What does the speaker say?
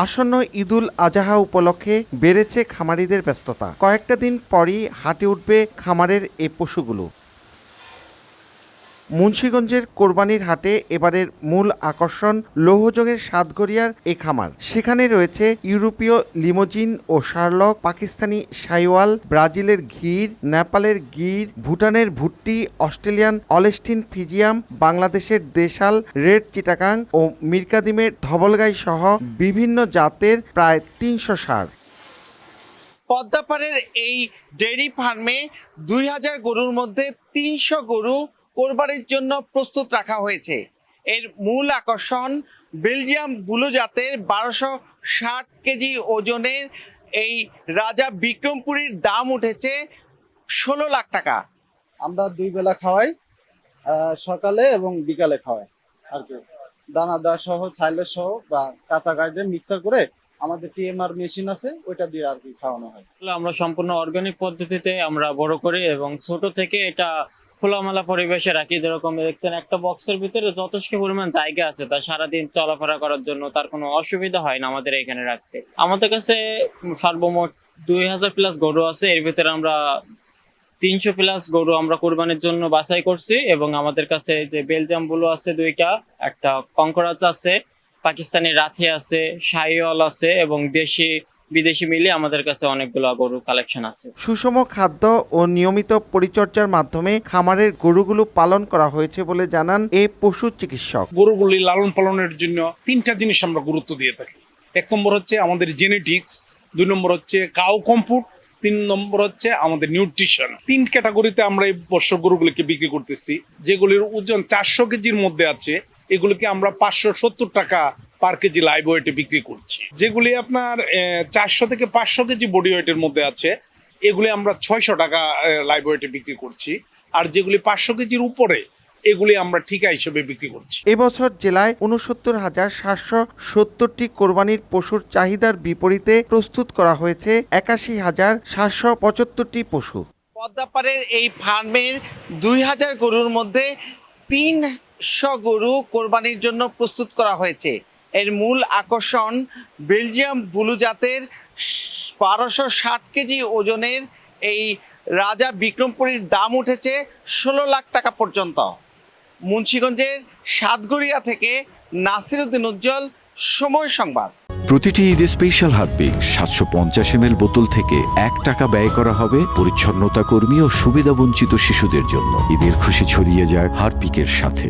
আসন্ন ঈদুল আজহা উপলক্ষে বেড়েছে খামারিদের ব্যস্ততা। কয়েকটা দিন পরই হাটে উঠবে খামারের এই পশুগুলো। মুন্সিগঞ্জের কোরবানির হাটে এবারের মূল আকর্ষণ লৌহজংয়ের সাতঘরিয়ার এই খামার। সেখানে রয়েছে ইউরোপীয় লিমোজিন ও শার্লক, পাকিস্তানি শাইওয়াল, ব্রাজিলের ঘির, নেপালের গির, ভুটানের ভুট্টি, অস্ট্রেলিয়ান অলস্টিন ফিজিয়াম, বাংলাদেশের দেশাল, রেড চিটাগাং ও মিরকাদিমের ধবলগাই সহ বিভিন্ন জাতের প্রায় ৩০০ ষাঁড়। পদ্মাপাড়ের এই ডেইরি ফার্মে ২০০০ গরুর মধ্যে ৩০০ গরু কোরবানির জন্য প্রস্তুত রাখা হয়েছে। এর মূল আকর্ষণ বেলজিয়াম ব্লু জাতের ১২৬০ কেজি ওজনের এই রাজা বিক্রমপুরীর দাম উঠেছে ১৬ লাখ টাকা। আমরা 2 বেলা খাওয়াই, সকালে এবং বিকালে খাওয়াই আর কি। দানাদার সহ, সাইলের সহ বা কাঁচা গাইদের মিক্সার করে আমাদের টিএমআর মেশিন আছে, ওইটা দিয়ে আর কি খাওয়ানো হয়। আমরা সম্পূর্ণ অর্গানিক পদ্ধতিতে আমরা বড় করি এবং ছোট থেকে এটা খোলামেলা পরিবেশে রাখি। যেরকম দেখছেন একটা বক্সের ভিতরে যথেষ্ট পরিমাণ জায়গা আছে, তা সারাদিন চলাফেরা করার জন্য তার কোনো অসুবিধা হয় না আমাদের এখানে রাখতে। আমাদের কাছে সর্বমোট ২০০০ প্লাস গরু আছে। এর ভিতরে আমরা ৩০০ প্লাস গরু আমরা কোরবানির জন্য বাছাই করছি এবং আমাদের কাছে যে বেলজিয়াম ব্লু আছে 2টা, একটা কঙ্করাজ আছে, পাকিস্তানি রাথি আছে, শাহিওয়াল আছে এবং দেশি বিদেশি মিলে আমাদের কাছে অনেকগুলো গরু কালেকশন আছে। সুষম খাদ্য ও নিয়মিত পরিচর্যার মাধ্যমে খামারের গরুগুলো পালন করা হয়েছে বলে জানান এই পশু চিকিৎসক। গরুগুলি লালন পালনের জন্য 3টা জিনিস আমরা গুরুত্ব দিয়ে থাকি। 1 নম্বর হচ্ছে আমাদের জেনেটিক্স, 2 নম্বর হচ্ছে কাউ কম্পুট, 3 নম্বর হচ্ছে আমাদের নিউট্রিশন। 3 ক্যাটাগরিতে আমরা এই বর্ষর গরুগুলিকে বিক্রি করতেছি। যেগুলির ওজন 400 কেজির মধ্যে আছে এগুলিকে আমরা 570 টাকা পার কেজি লাইভ ওয়েটে বিক্রি করছি। যেগুলি আপনার 400 থেকে 500 কেজি বডি ওয়েটের মধ্যে আছে এগুলি আমরা 600 টাকা লাইভ ওয়েটে বিক্রি করছি। আর যেগুলি 500 কেজির উপরে এগুলি আমরা ঠিকা হিসেবে বিক্রি করছি। এবছর জেলায় ৬৯,৭৭০টি কোরবানির পশুর চাহিদার বিপরীতে প্রস্তুত করা হয়েছে ৮১,৭৭৫টি পশু। পদ্মাপাড়ের এই ফার্মের ২০০০ গরুর মধ্যে ৩০০ গরু কোরবানির জন্য প্রস্তুত করা হয়েছে। এর মূল আকর্ষণ বেলজিয়াম ব্লু জাতের ১২৬০ কেজি ওজনের এই রাজা বিক্রমপুরীর দাম উঠেছে ১৬ লাখ টাকা পর্যন্ত। মুন্সিগঞ্জের সাতঘরিয়া থেকে নাসির উদ্দিন উজ্জ্বল, সময় সংবাদ। প্রতিটি ঈদে স্পেশাল হারপিক 750 ml বোতল থেকে 1 টাকা ব্যয় করা হবে পরিচ্ছন্নতা কর্মী ও সুবিধাবঞ্চিত শিশুদের জন্য। ঈদের খুশি ছড়িয়ে যায় হারপিকের সাথে।